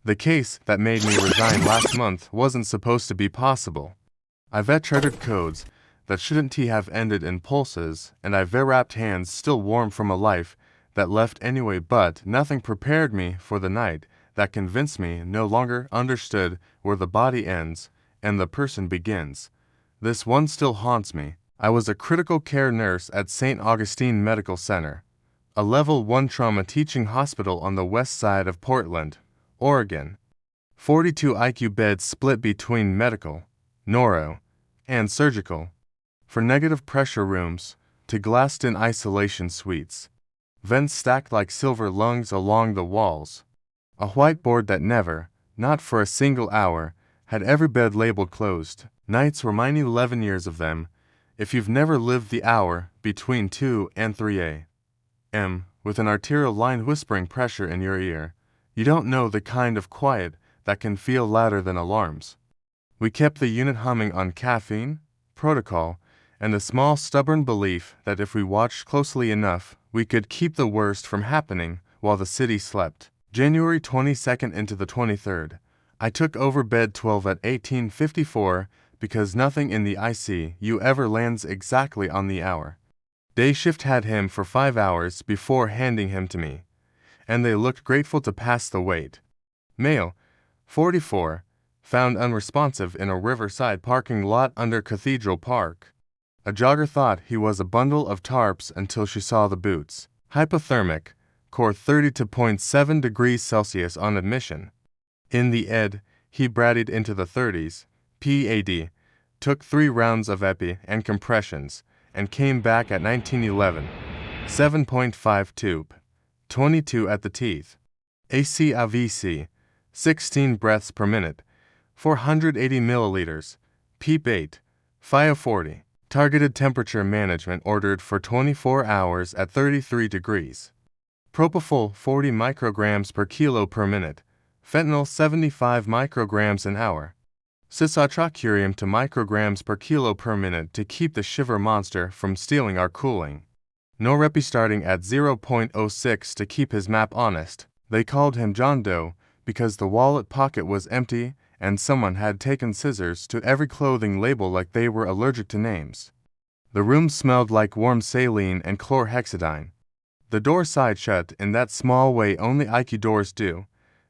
The case that made me resign last month wasn't supposed to be possible. I've treaded codes that shouldn't have ended in pulses, and I've wrapped hands still warm from a life that left anyway, but nothing prepared me for the night that convinced me no longer understood where the body ends and the person begins. This one still haunts me. I was a critical care nurse at St. Augustine Medical Center, a level 1 trauma teaching hospital on the west side of Portland, Oregon. 42 ICU beds split between medical, neuro, and surgical. For negative pressure rooms, to glassed-in isolation suites. Vents stacked like silver lungs along the walls. A whiteboard that never, not for a single hour, had every bed labeled closed. Nights were mine, 11 years of them. If you've never lived the hour between 2 and 3 a.m. with an arterial line whispering pressure in your ear, you don't know the kind of quiet that can feel louder than alarms. We kept the unit humming on caffeine, protocol, and the small stubborn belief that if we watched closely enough, we could keep the worst from happening while the city slept. January 22nd into the 23rd. I took over bed 12 at 1854 because nothing in the ICU ever lands exactly on the hour. Day shift had him for 5 hours before handing him to me, and they looked grateful to pass the wait. Male, 44, found unresponsive in a riverside parking lot under Cathedral Park. A jogger thought he was a bundle of tarps until she saw the boots. Hypothermic, core 30.7 degrees Celsius on admission. In the ed, he bratted into the 30s, PAD, took 3 rounds of epi and compressions, and came back at 1911, 7.5 tube, 22 at the teeth. ACAVC, 16 breaths per minute, 480 milliliters, PEEP 8, 540. Targeted temperature management ordered for 24 hours at 33 degrees. Propofol 40 micrograms per kilo per minute. Fentanyl 75 micrograms an hour. Cisatracurium 2 micrograms per kilo per minute to keep the shiver monster from stealing our cooling. No repi starting at 0.06 to keep his map honest. They called him John Doe because the wallet pocket was empty and someone had taken scissors to every clothing label like they were allergic to names. The room smelled like warm saline and chlorhexidine. The door side shut in that small way only IQ doors do.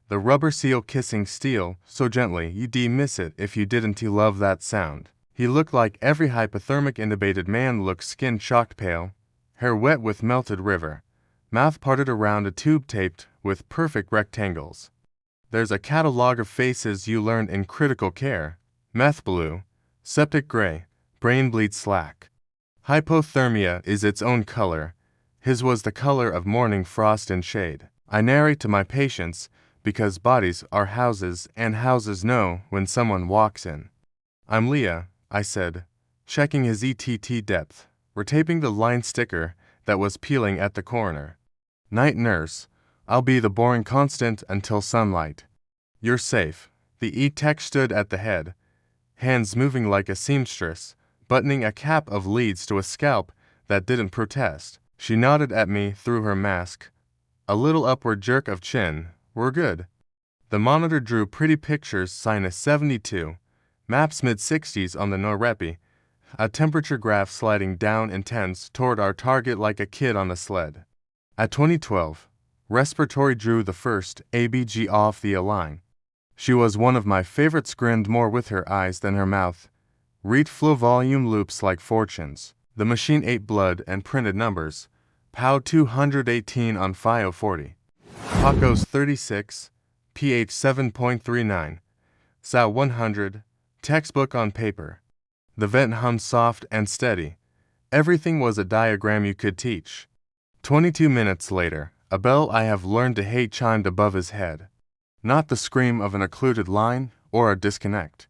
The rubber seal kissing steel so gently you'd miss it if you didn't love that sound. He looked like every hypothermic intubated man looks, skin shocked pale, hair wet with melted river, mouth parted around a tube taped with perfect rectangles. There's a catalog of faces you learned in critical care. Meth blue, septic gray, brain bleed slack. Hypothermia is its own color. His was the color of morning frost and shade. I narrate to my patients because bodies are houses and houses know when someone walks in. I'm Leah, I said, checking his ETT depth, retaping the line sticker that was peeling at the corner. Night nurse. I'll be the boring constant until sunlight. You're safe. The E-tech stood at the head, hands moving like a seamstress, buttoning a cap of leads to a scalp that didn't protest. She nodded at me through her mask. A little upward jerk of chin. We're good. The monitor drew pretty pictures, sinus 72, maps mid-60s on the NOREPI, a temperature graph sliding down intense toward our target like a kid on a sled. At 2012, respiratory drew the first ABG off the line. She was one of my favorites, grinned more with her eyes than her mouth. Read flow volume loops like fortunes. The machine ate blood and printed numbers. POW 218 on FIO 40. Pacos 36, pH 7.39. SAO 100, textbook on paper. The vent hummed soft and steady. Everything was a diagram you could teach. 22 minutes later, a bell I have learned to hate chimed above his head. Not the scream of an occluded line or a disconnect.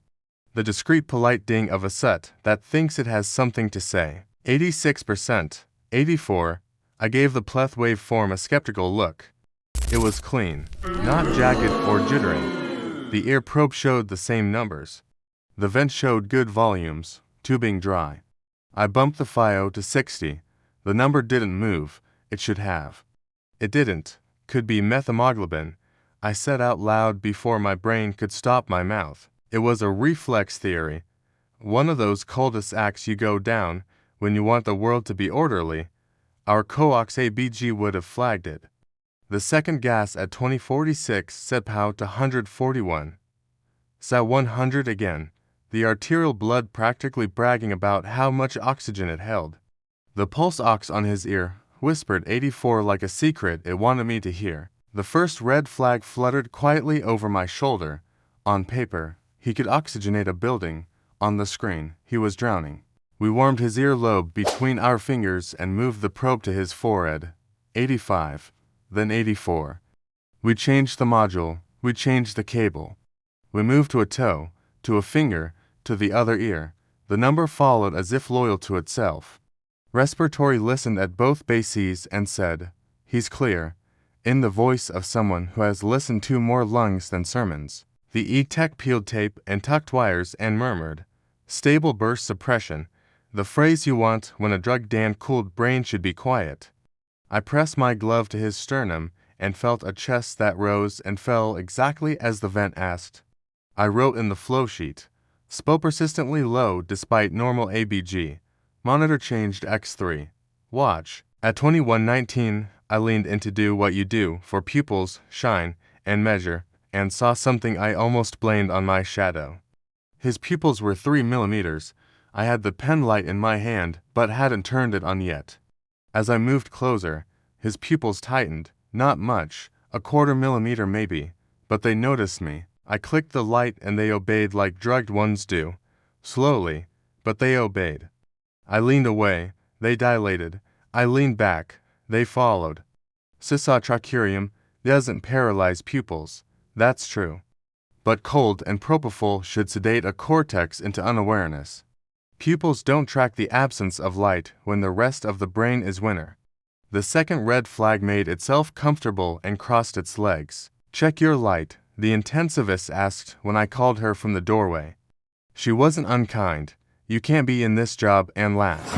The discreet polite ding of a set that thinks it has something to say. 86%, 84. I gave the pleth waveform a skeptical look. It was clean, not jagged or jittering. The ear probe showed the same numbers. The vent showed good volumes, tubing dry. I bumped the FIO to 60. The number didn't move. It should have. It didn't. Could be methemoglobin. I said out loud before my brain could stop my mouth. It was a reflex theory. One of those cul-de-sacs you go down when you want the world to be orderly. Our coax ABG would have flagged it. The second gas at 2046 set POW to 141. Sat 100 again, the arterial blood practically bragging about how much oxygen it held. The pulse ox on his ear whispered 84 like a secret it wanted me to hear. The first red flag fluttered quietly over my shoulder. On paper, he could oxygenate a building. On the screen, he was drowning. We warmed his earlobe between our fingers and moved the probe to his forehead. 85. Then 84. We changed the module. We changed the cable. We moved to a toe, to a finger, to the other ear. The number followed as if loyal to itself. Respiratory listened at both bases and said, "He's clear," in the voice of someone who has listened to more lungs than sermons. The E-Tech peeled tape and tucked wires and murmured, "Stable burst suppression, the phrase you want when a drug-cooled brain should be quiet." I pressed my glove to his sternum and felt a chest that rose and fell exactly as the vent asked. I wrote in the flow sheet, "Spoke persistently low despite normal ABG. Monitor changed X3. Watch." At 21:19, I leaned in to do what you do for pupils, shine, and measure, and saw something I almost blamed on my shadow. His pupils were 3 millimeters. I had the pen light in my hand, but hadn't turned it on yet. As I moved closer, his pupils tightened, not much, a 1/4 millimeter maybe, but they noticed me. I clicked the light and they obeyed like drugged ones do. Slowly, but they obeyed. I leaned away, they dilated. I leaned back, they followed. Cisatracurium doesn't paralyze pupils, that's true. But cold and propofol should sedate a cortex into unawareness. Pupils don't track the absence of light when the rest of the brain is winner. The second red flag made itself comfortable and crossed its legs. "Check your light," the intensivist asked when I called her from the doorway. She wasn't unkind. You can't be in this job and last.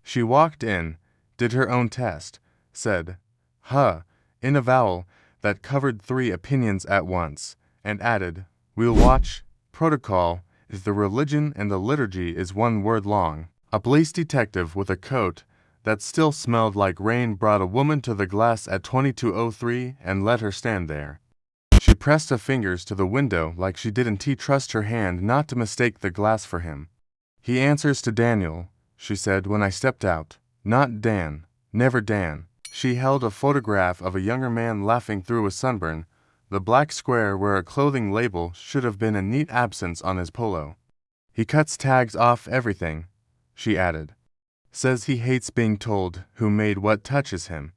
She walked in, did her own test, said, "Huh," in a vowel that covered 3 opinions at once, and added, "We'll watch. Protocol is the religion and the liturgy is 1 word long." A police detective with a coat that still smelled like rain brought a woman to the glass at 22:03 and let her stand there. She pressed her fingers to the window like she didn't trust her hand not to mistake the glass for him. "He answers to Daniel," she said when I stepped out. "Not Dan. Never Dan." She held a photograph of a younger man laughing through a sunburn, the black square where a clothing label should have been a neat absence on his polo. "He cuts tags off everything," she added. "Says he hates being told who made what touches him."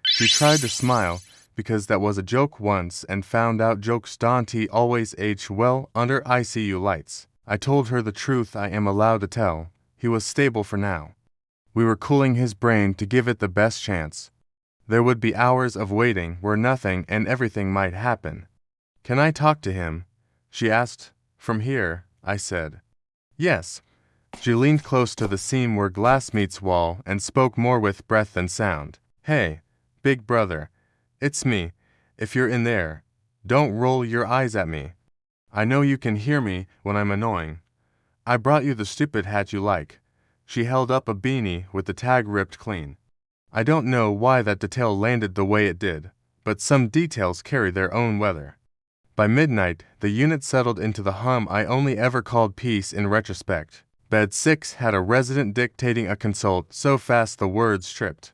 She tried to smile, because that was a joke once and found out jokes don't always age well under ICU lights. I told her the truth I am allowed to tell. He was stable for now. We were cooling his brain to give it the best chance. There would be hours of waiting where nothing and everything might happen. "Can I talk to him?" she asked. "From here," I said. "Yes." She leaned close to the seam where glass meets wall and spoke more with breath than sound. "Hey, big brother. It's me. If you're in there, don't roll your eyes at me. I know you can hear me when I'm annoying. I brought you the stupid hat you like." She held up a beanie with the tag ripped clean. I don't know why that detail landed the way it did, but some details carry their own weather. By midnight, the unit settled into the hum I only ever called peace in retrospect. Bed 6 had a resident dictating a consult so fast the words tripped.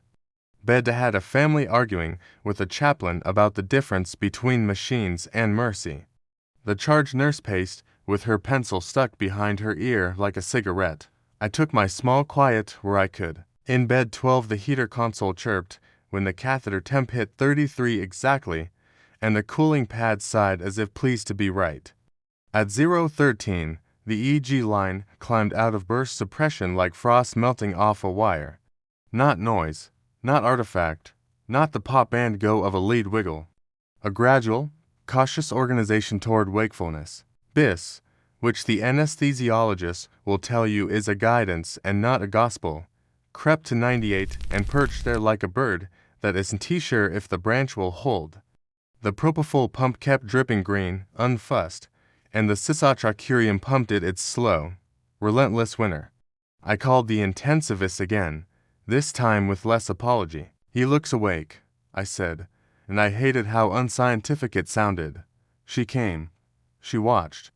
Bed had a family arguing with a chaplain about the difference between machines and mercy. The charge nurse paced, with her pencil stuck behind her ear like a cigarette. I took my small quiet where I could. In bed 12 the heater console chirped when the catheter temp hit 33 exactly, and the cooling pad sighed as if pleased to be right. At 0:13, the EEG line climbed out of burst suppression like frost melting off a wire. Not noise, not artifact, not the pop and go of a lead wiggle. A gradual, cautious organization toward wakefulness. BIS, which the anesthesiologist will tell you is a guidance and not a gospel, crept to 98 and perched there like a bird that isn't sure if the branch will hold. The propofol pump kept dripping green, unfussed, and the cisatracurium pump did its slow, relentless winner. I called the intensivist again, this time with less apology. He looks awake, I said, and I hated how unscientific it sounded. She came. She watched.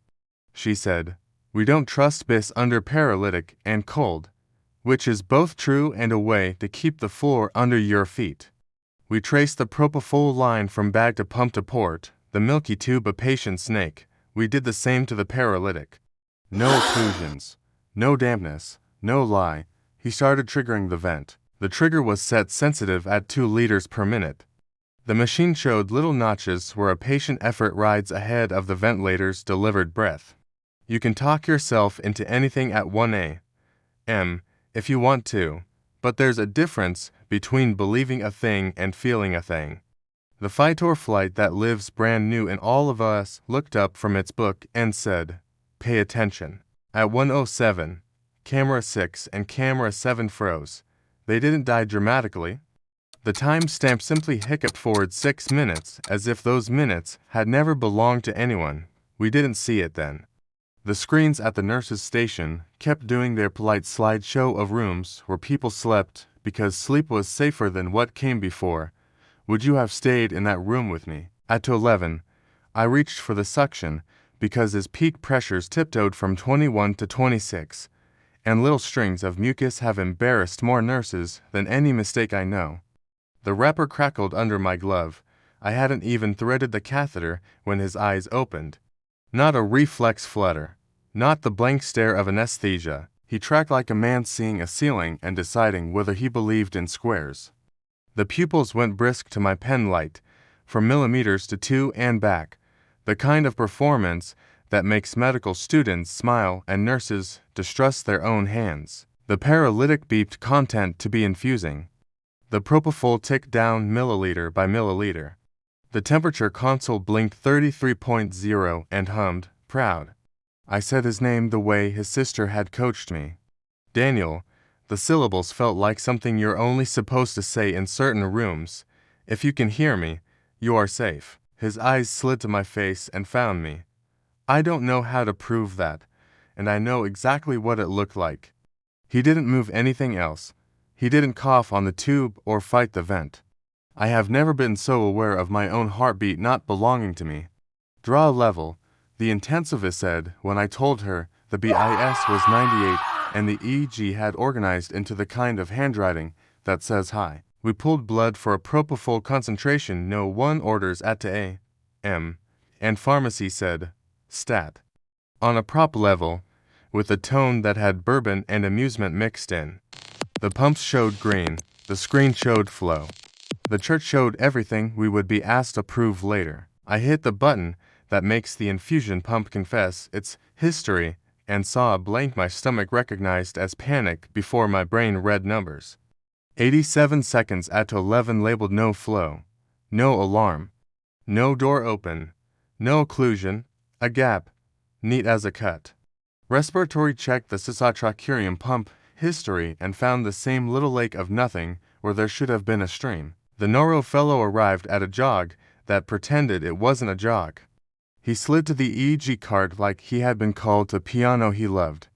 She said, "We don't trust bis under paralytic and cold," which is both true and a way to keep the floor under your feet. We traced the propofol line from bag to pump to port, the milky tube a patient snake. We did the same to the paralytic. No occlusions, no dampness, no lie. He started triggering the vent. The trigger was set sensitive at 2 liters per minute. The machine showed little notches where a patient effort rides ahead of the ventilator's delivered breath. You can talk yourself into anything at 1 a.m. if you want to, but there's a difference between believing a thing and feeling a thing. The fight or flight that lives brand new in all of us looked up from its book and said, "Pay attention." At 1:07, camera 6 and camera 7 froze. They didn't die dramatically. The timestamp simply hiccuped forward 6 minutes as if those minutes had never belonged to anyone. We didn't see it then. The screens at the nurse's station kept doing their polite slideshow of rooms where people slept because sleep was safer than what came before. Would you have stayed in that room with me? At 11, I reached for the suction because his peak pressures tiptoed from 21 to 26, and little strings of mucus have embarrassed more nurses than any mistake I know. The wrapper crackled under my glove. I hadn't even threaded the catheter when his eyes opened. Not a reflex flutter. Not the blank stare of anesthesia. He tracked like a man seeing a ceiling and deciding whether he believed in squares. The pupils went brisk to my pen light, from millimeters to 2 and back, the kind of performance that makes medical students smile and nurses distrust their own hands. The paralytic beeped content to be infusing. The propofol ticked down milliliter by milliliter. The temperature console blinked 33.0 and hummed, proud. I said his name the way his sister had coached me. Daniel. The syllables felt like something you're only supposed to say in certain rooms. If you can hear me, you are safe. His eyes slid to my face and found me. I don't know how to prove that, and I know exactly what it looked like. He didn't move anything else. He didn't cough on the tube or fight the vent. I have never been so aware of my own heartbeat not belonging to me. Draw a level, the intensivist said when I told her the BIS was 98 and the EEG had organized into the kind of handwriting that says hi. We pulled blood for a propofol concentration no one orders at a.m. and pharmacy said, stat. On a prop level, with a tone that had bourbon and amusement mixed in. The pumps showed green, the screen showed flow. The chart showed everything we would be asked to prove later. I hit the button that makes the infusion pump confess its history and saw a blank my stomach recognized as panic before my brain read numbers. 87 seconds at 11 labeled no flow, no alarm, no door open, no occlusion, a gap, neat as a cut. Respiratory checked the cisatracurium pump history and found the same little lake of nothing where there should have been a stream. The neuro fellow arrived at a jog that pretended it wasn't a jog. He slid to the EEG cart like he had been called to piano he loved.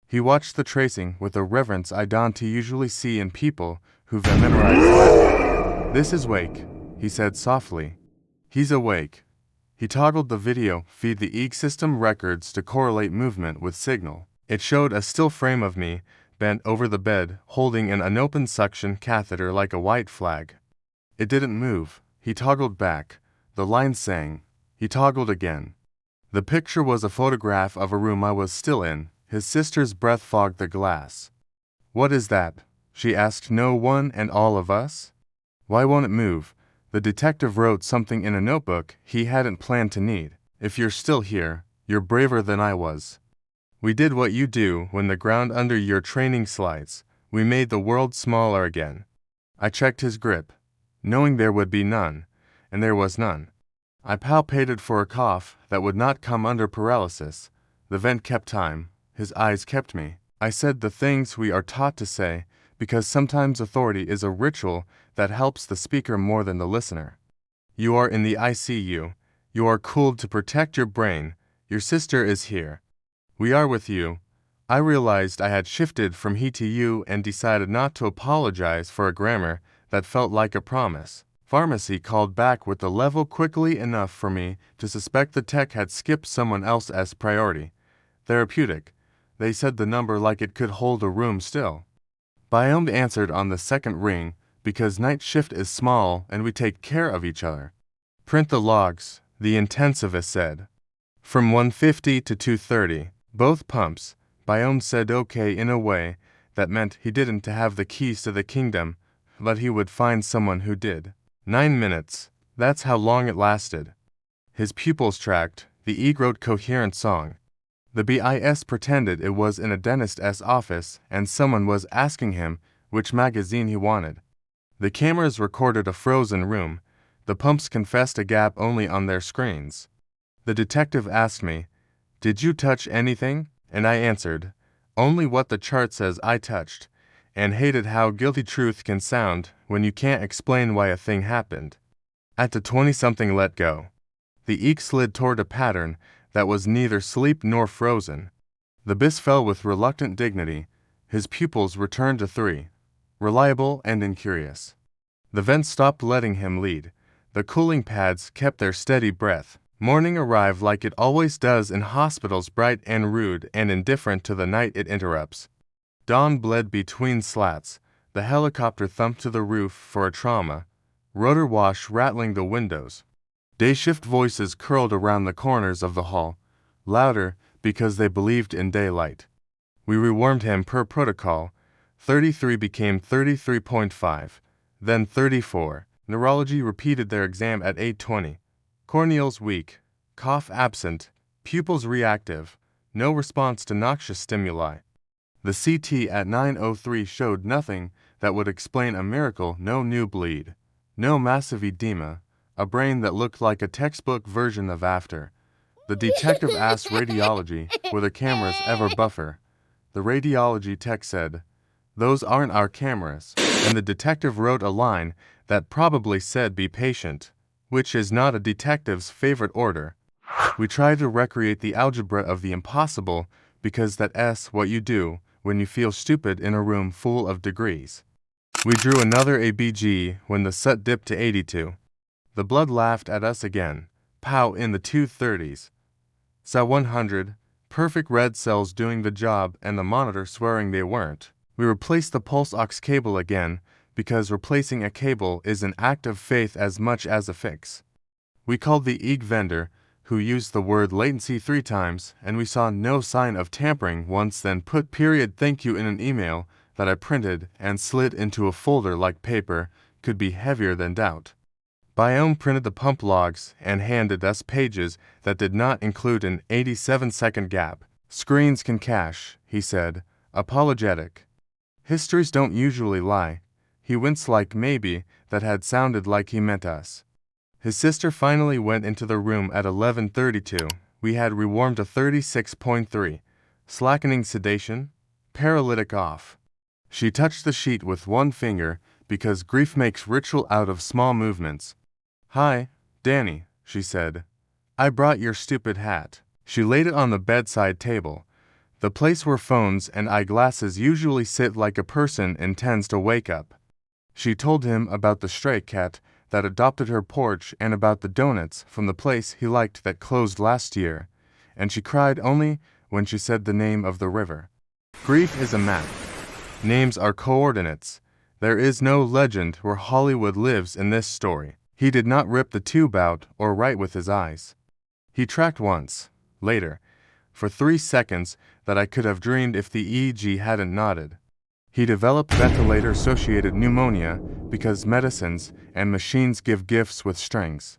He watched the tracing with a reverence I don't usually see in people who've memorized Latin. This is Wake, he said softly. He's awake. He toggled the video feed the EEG system records to correlate movement with signal. It showed a still frame of me, bent over the bed, holding an unopened suction catheter like a white flag. It didn't move. He toggled back. The line sang. He toggled again. The picture was a photograph of a room I was still in. His sister's breath fogged the glass. What is that? She asked no one and all of us. Why won't it move? The detective wrote something in a notebook he hadn't planned to need. If you're still here, you're braver than I was. We did what you do when the ground under your training slides. We made the world smaller again. I checked his grip, knowing there would be none, and there was none. I palpated for a cough that would not come under paralysis. The vent kept time. His eyes kept me. I said the things we are taught to say, because sometimes authority is a ritual that helps the speaker more than the listener. You are in the ICU. You are cooled to protect your brain. Your sister is here. We are with you. I realized I had shifted from he to you and decided not to apologize for a grammar that felt like a promise. Pharmacy called back with the level quickly enough for me to suspect the tech had skipped someone else as priority. Therapeutic. They said the number like it could hold a room still. Biome answered on the second ring because night shift is small and we take care of each other. Print the logs, the intensivist said. From 150 to 230, both pumps. Biome said okay in a way that meant he didn't have the keys to the kingdom, but he would find someone who did. 9 minutes, that's how long it lasted. His pupils tracked, the E wrote coherent song. The BIS pretended it was in a dentist's office and someone was asking him which magazine he wanted. The cameras recorded a frozen room. The pumps confessed a gap only on their screens. The detective asked me, "Did you touch anything?" And I answered, "Only what the chart says I touched," and hated how guilty truth can sound when you can't explain why a thing happened. At the 20-something let go. The eek slid toward a pattern that was neither sleep nor frozen. The bis fell with reluctant dignity. His pupils returned to 3, reliable and incurious. The vents stopped letting him lead. The cooling pads kept their steady breath. Morning arrived like it always does in hospitals, bright and rude and indifferent to the night it interrupts. Dawn bled between slats. The helicopter thumped to the roof for a trauma. Rotor wash rattling the windows. Day shift voices curled around the corners of the hall, louder because they believed in daylight. We rewarmed him per protocol. 33 became 33.5, then 34. Neurology repeated their exam at 8:20. Corneals weak, cough absent, pupils reactive, no response to noxious stimuli. The CT at 9:03 showed nothing that would explain a miracle. No new bleed, no massive edema, a brain that looked like a textbook version of After. The detective asked radiology, "Were the cameras ever buffer?" The radiology tech said, "Those aren't our cameras," and the detective wrote a line that probably said "Be patient," which is not a detective's favorite order. We tried to recreate the algebra of the impossible because that's what you do when you feel stupid in a room full of degrees. We drew another ABG when the SUT dipped to 82. The blood laughed at us again. Pow in the 230s. SA 100, perfect red cells doing the job and the monitor swearing they weren't. We replaced the pulse ox cable again because replacing a cable is an act of faith as much as a fix. We called the EEG vendor, who used the word latency 3 times, and we saw no sign of tampering once, then put "thank you" in an email that I printed and slid into a folder like paper could be heavier than doubt. Biome printed the pump logs and handed us pages that did not include an 87-second gap. "Screens can cache," he said, apologetic. "Histories don't usually lie." He winced like maybe that had sounded like he meant us. His sister finally went into the room at 11:32. We had rewarmed to 36.3. Slackening sedation. Paralytic off. She touched the sheet with one finger because grief makes ritual out of small movements. "Hi, Danny," she said. "I brought your stupid hat." She laid it on the bedside table, the place where phones and eyeglasses usually sit, like a person intends to wake up. She told him about the stray cat that adopted her porch and about the donuts from the place he liked that closed last year, and she cried only when she said the name of the river. Grief is a map. Names are coordinates. There is no legend where Hollywood lives in this story. He did not rip the tube out or write with his eyes. He tracked once, later, for 3 seconds that I could have dreamed if the EEG hadn't nodded. He developed ventilator-associated pneumonia because medicines and machines give gifts with strings.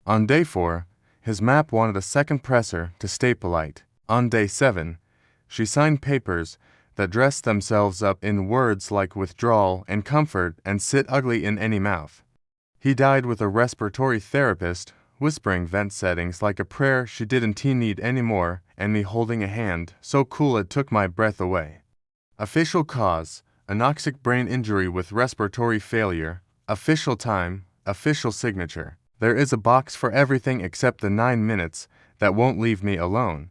On day 4, his map wanted a second presser to stay polite. On day 7, she signed papers that dressed themselves up in words like withdrawal and comfort and sit ugly in any mouth. He died with a respiratory therapist whispering vent settings like a prayer she didn't need anymore, and me holding a hand so cool it took my breath away. Official cause: anoxic brain injury with respiratory failure. Official time: official signature. There is a box for everything except the 9 minutes that won't leave me alone.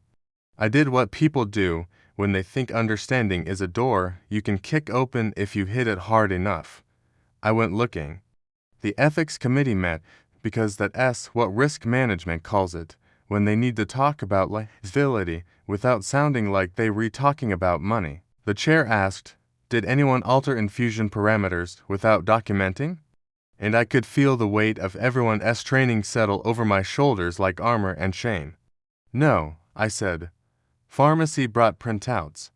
I did what people do when they think understanding is a door you can kick open if you hit it hard enough. I went looking. The ethics committee met because that's what risk management calls it, when they need to talk about liability without sounding like they were talking about money. The chair asked, "Did anyone alter infusion parameters without documenting?" And I could feel the weight of everyone's training settle over my shoulders like armor and shame. "No," I said. "Pharmacy brought printouts.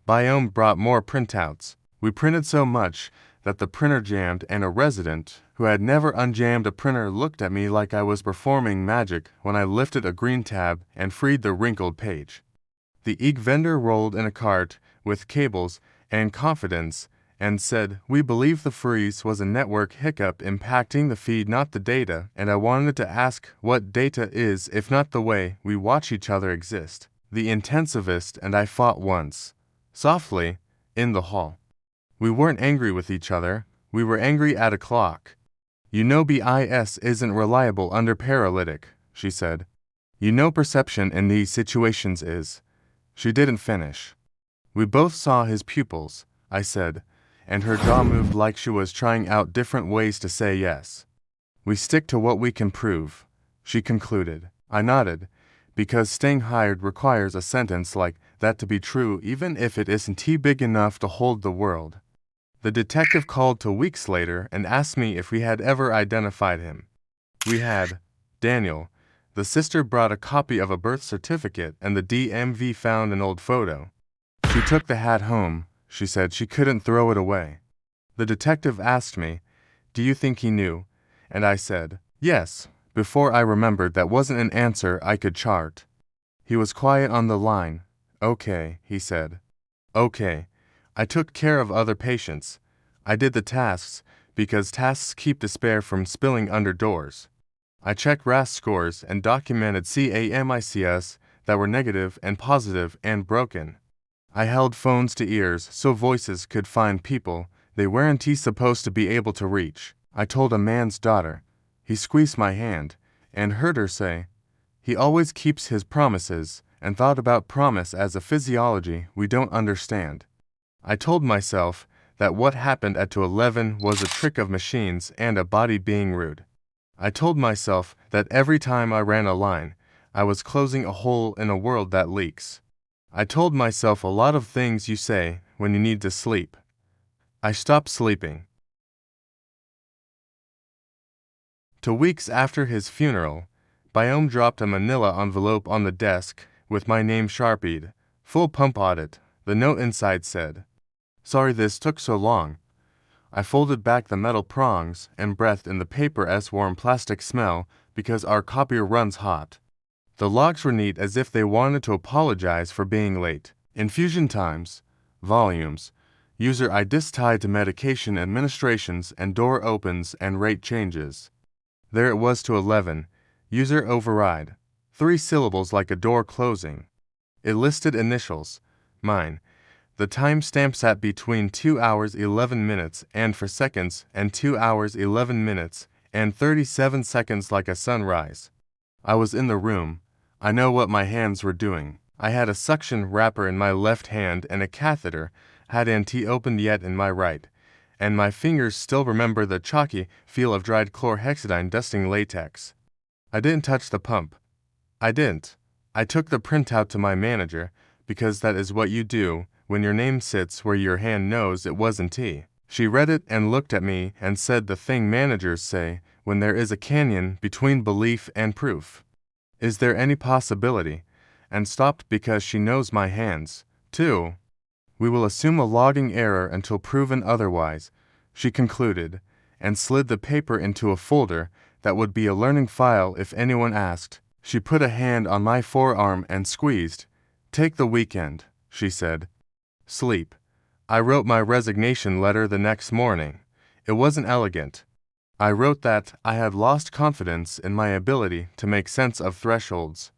Biome brought more printouts. We printed so much that the printer jammed, and a resident who had never unjammed a printer looked at me like I was performing magic when I lifted a green tab and freed the wrinkled page. The ink vendor rolled in a cart with cables and confidence and said, "We believe the freeze was a network hiccup impacting the feed, not the data," and I wanted to ask what data is if not the way we watch each other exist. The intensivist and I fought once, softly, in the hall. We weren't angry with each other, we were angry at a clock. "You know BIS isn't reliable under paralytic," she said. "You know perception in these situations is." She didn't finish. "We both saw his pupils," I said, and her jaw moved like she was trying out different ways to say yes. "We stick to what we can prove," she concluded. I nodded, because staying hired requires a sentence like that to be true even if it isn't big enough to hold the world. The detective called 2 weeks later and asked me if we had ever identified him. We had. Daniel. The sister brought a copy of a birth certificate and the DMV found an old photo. She took the hat home. She said she couldn't throw it away. The detective asked me, "Do you think he knew?" And I said, "Yes," before I remembered that wasn't an answer I could chart. He was quiet on the line. "Okay," he said. "Okay. I took care of other patients. I did the tasks, because tasks keep despair from spilling under doors. I checked RAS scores and documented CAMICs that were negative and positive and broken. I held phones to ears so voices could find people they weren't supposed to be able to reach. I told a man's daughter. He squeezed my hand, and heard her say, "He always keeps his promises," and thought about promise as a physiology we don't understand. I told myself that what happened at 211 was a trick of machines and a body being rude. I told myself that every time I ran a line, I was closing a hole in a world that leaks. I told myself a lot of things you say when you need to sleep. I stopped sleeping. 2 weeks after his funeral, Biome dropped a manila envelope on the desk with my name sharpied. "Full pump audit," the note inside said. "Sorry this took so long." I folded back the metal prongs and breathed in the paper's warm plastic smell because our copier runs hot. The logs were neat as if they wanted to apologize for being late. Infusion times, volumes, user IDs tied to medication administrations and door opens and rate changes. There it was to 11, user override, 3 syllables like a door closing. It listed initials, mine. The timestamp sat between 2 hours 11 minutes and 4 seconds and 2 hours 11 minutes and 37 seconds like a sunrise. I was in the room. I know what my hands were doing. I had a suction wrapper in my left hand and a catheter, hadn't opened yet in my right, and my fingers still remember the chalky feel of dried chlorhexidine dusting latex. I didn't touch the pump. I didn't. I took the printout to my manager, because that is what you do when your name sits where your hand knows it wasn't tea. She read it and looked at me and said the thing managers say when there is a canyon between belief and proof. "Is there any possibility?" And stopped because she knows my hands, too. "We will assume a logging error until proven otherwise," she concluded, and slid the paper into a folder that would be a learning file if anyone asked. She put a hand on my forearm and squeezed. "Take the weekend," she said. Sleep. I wrote my resignation letter the next morning. It wasn't elegant. I wrote that I had lost confidence in my ability to make sense of thresholds.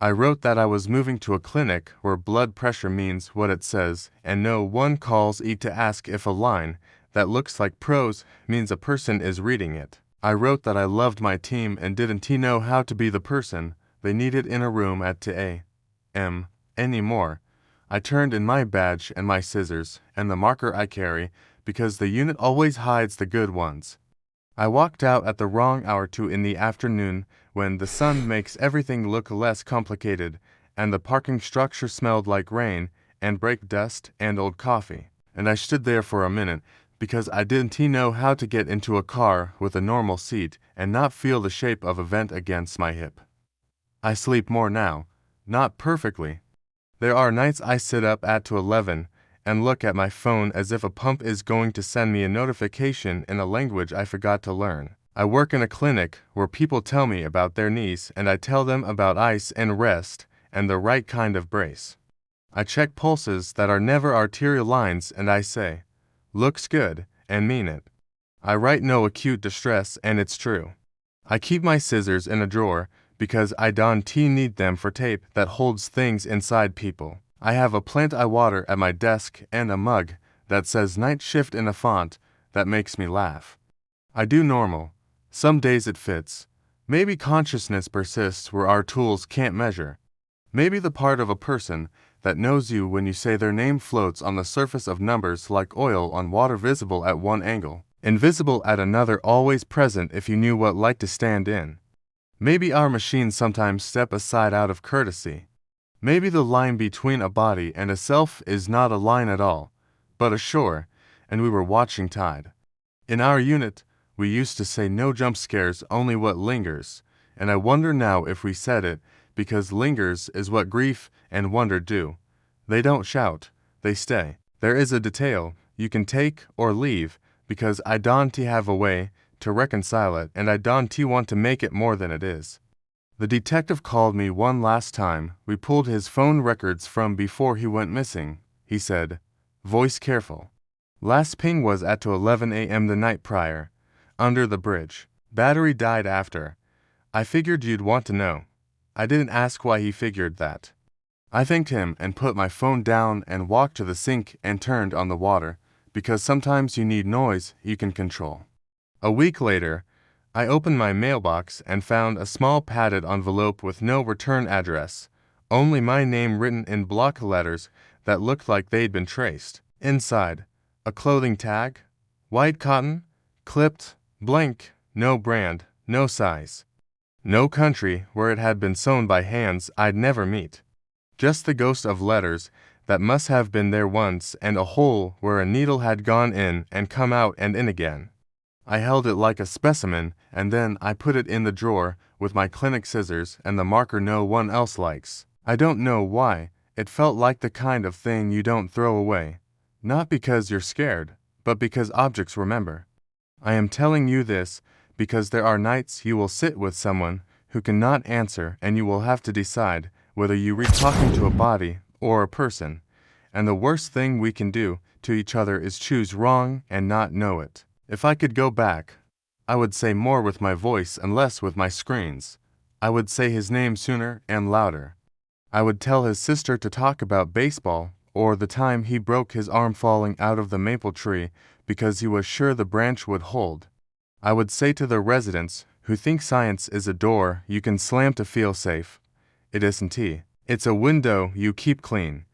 I wrote that I was moving to a clinic where blood pressure means what it says and no one calls to ask if a line that looks like prose means a person is reading it. I wrote that I loved my team and didn't know how to be the person they needed in a room at 2 a.m. anymore. I turned in my badge and my scissors and the marker I carry because the unit always hides the good ones. I walked out at the wrong hour 2 in the afternoon when the sun makes everything look less complicated and the parking structure smelled like rain and brake dust and old coffee. And I stood there for a minute because I didn't know how to get into a car with a normal seat and not feel the shape of a vent against my hip. I sleep more now, not perfectly. There are nights I sit up at 11 and look at my phone as if a pump is going to send me a notification in a language I forgot to learn. I work in a clinic where people tell me about their knees and I tell them about ice and rest and the right kind of brace. I check pulses that are never arterial lines and I say, "Looks good," and mean it. I write no acute distress and it's true. I keep my scissors in a drawer because I don't need them for tape that holds things inside people. I have a plant I water at my desk and a mug that says night shift in a font that makes me laugh. I do normal. Some days it fits. Maybe consciousness persists where our tools can't measure. Maybe the part of a person that knows you when you say their name floats on the surface of numbers like oil on water, visible at one angle, invisible at another, always present if you knew what light to stand in. Maybe our machines sometimes step aside out of courtesy. Maybe the line between a body and a self is not a line at all, but a shore, and we were watching tide. In our unit, we used to say no jump scares, only what lingers, and I wonder now if we said it, because lingers is what grief and wonder do. They don't shout, they stay. There is a detail you can take or leave, because I don't have a way to reconcile it, and I don't want to make it more than it is. The detective called me one last time. We pulled his phone records from before he went missing. He said, voice careful. Last ping was at 11 a.m. the night prior, under the bridge. Battery died after. I figured you'd want to know. I didn't ask why he figured that. I thanked him and put my phone down and walked to the sink and turned on the water, because sometimes you need noise you can control. A week later, I opened my mailbox and found a small padded envelope with no return address, only my name written in block letters that looked like they'd been traced. Inside, a clothing tag, white cotton, clipped, blank, no brand, no size. No country where it had been sewn by hands I'd never meet. Just the ghost of letters that must have been there once and a hole where a needle had gone in and come out and in again. I held it like a specimen, and then I put it in the drawer with my clinic scissors and the marker no one else likes. I don't know why, it felt like the kind of thing you don't throw away. Not because you're scared, but because objects remember. I am telling you this because there are nights you will sit with someone who cannot answer and you will have to decide whether you read talking to a body or a person, and the worst thing we can do to each other is choose wrong and not know it. If I could go back, I would say more with my voice and less with my screens. I would say his name sooner and louder. I would tell his sister to talk about baseball or the time he broke his arm falling out of the maple tree because he was sure the branch would hold. I would say to the residents who think science is a door you can slam to feel safe, it isn't. It's a window you keep clean,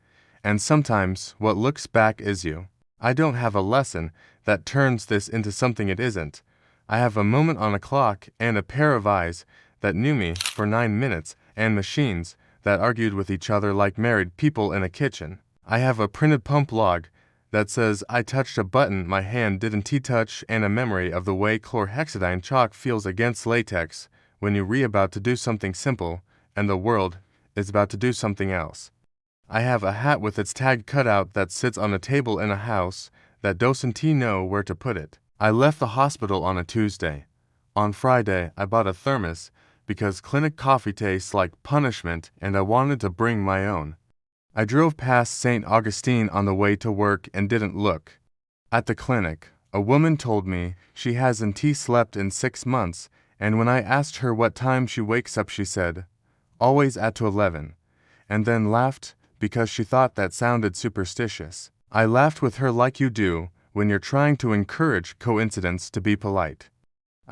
and sometimes what looks back is you. I don't have a lesson that turns this into something it isn't. I have a moment on a clock and a pair of eyes that knew me for 9 minutes and machines that argued with each other like married people in a kitchen. I have a printed pump log that says I touched a button my hand didn't touch and a memory of the way chlorhexidine chalk feels against latex when you're about to do something simple and the world is about to do something else. I have a hat with its tag cut out that sits on a table in a house that doesn't know where to put it. I left the hospital on a Tuesday. On Friday, I bought a thermos because clinic coffee tastes like punishment and I wanted to bring my own. I drove past St. Augustine on the way to work and didn't look. At the clinic, a woman told me she hasn't slept in 6 months, and when I asked her what time she wakes up, she said, always at 11, and then laughed because she thought that sounded superstitious. I laughed with her like you do when you're trying to encourage coincidence to be polite.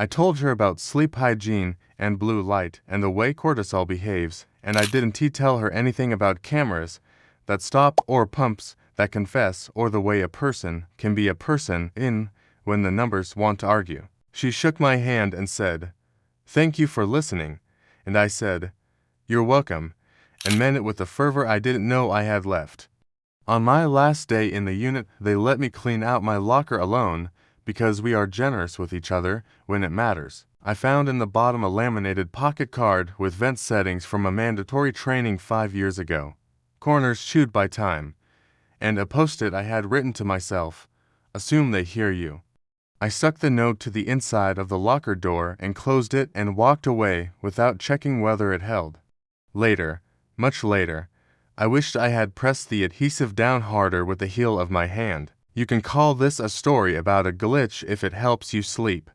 I told her about sleep hygiene and blue light and the way cortisol behaves, and I didn't tell her anything about cameras that stop or pumps that confess or the way a person can be a person in when the numbers want to argue. She shook my hand and said, "Thank you for listening," and I said, "You're welcome," and meant it with a fervor I didn't know I had left. On my last day in the unit, they let me clean out my locker alone because we are generous with each other when it matters. I found in the bottom a laminated pocket card with vent settings from a mandatory training 5 years ago, corners chewed by time, and a post-it I had written to myself, "Assume they hear you." I stuck the note to the inside of the locker door and closed it and walked away without checking whether it held. Later, much later, I wished I had pressed the adhesive down harder with the heel of my hand. You can call this a story about a glitch if it helps you sleep.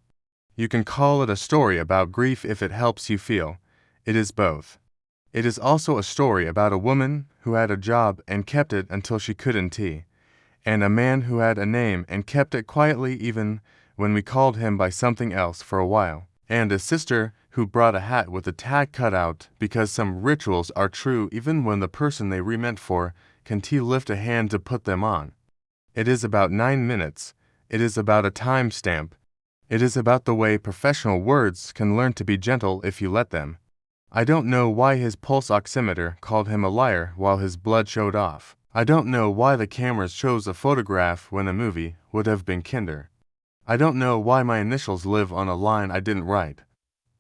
You can call it a story about grief if it helps you feel. It is both. It is also a story about a woman who had a job and kept it until she couldn't, and a man who had a name and kept it quietly even when we called him by something else for a while, and a sister who brought a hat with a tag cut out because some rituals are true even when the person they were meant for can't lift a hand to put them on. It is about 9 minutes. It is about a time stamp. It is about the way professional words can learn to be gentle if you let them. I don't know why his pulse oximeter called him a liar while his blood showed off. I don't know why the cameras chose a photograph when a movie would have been kinder. I don't know why my initials live on a line I didn't write.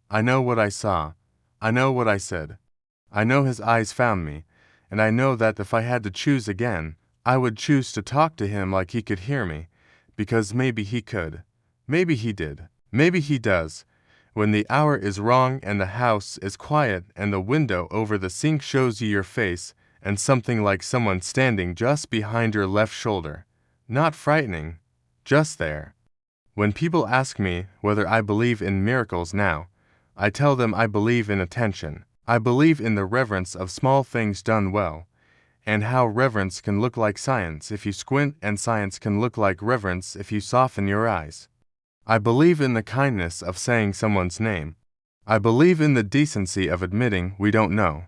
I know what I saw. I know what I said. I know his eyes found me, and I know that if I had to choose again, I would choose to talk to him like he could hear me, because maybe he could. Maybe he did. Maybe he does. When the hour is wrong and the house is quiet and the window over the sink shows you your face and something like someone standing just behind your left shoulder. Not frightening, just there. When people ask me whether I believe in miracles now, I tell them I believe in attention. I believe in the reverence of small things done well, and how reverence can look like science if you squint and science can look like reverence if you soften your eyes. I believe in the kindness of saying someone's name. I believe in the decency of admitting we don't know.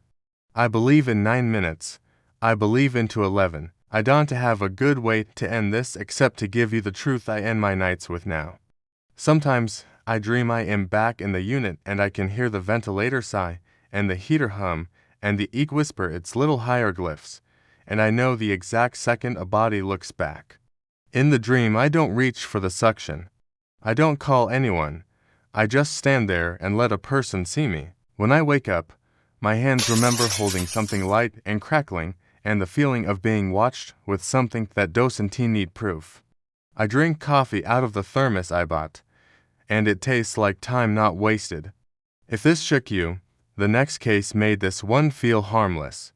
I believe in 9 minutes. I believe into 11. I don't have a good way to end this except to give you the truth I end my nights with now. Sometimes I dream I am back in the unit and I can hear the ventilator sigh and the heater hum and the eke whisper its little hieroglyphs, and I know the exact second a body looks back. In the dream I don't reach for the suction. I don't call anyone. I just stand there and let a person see me. When I wake up, my hands remember holding something light and crackling and the feeling of being watched with something that doesn't need proof. I drink coffee out of the thermos I bought, and it tastes like time not wasted. If this shook you, the next case made this one feel harmless.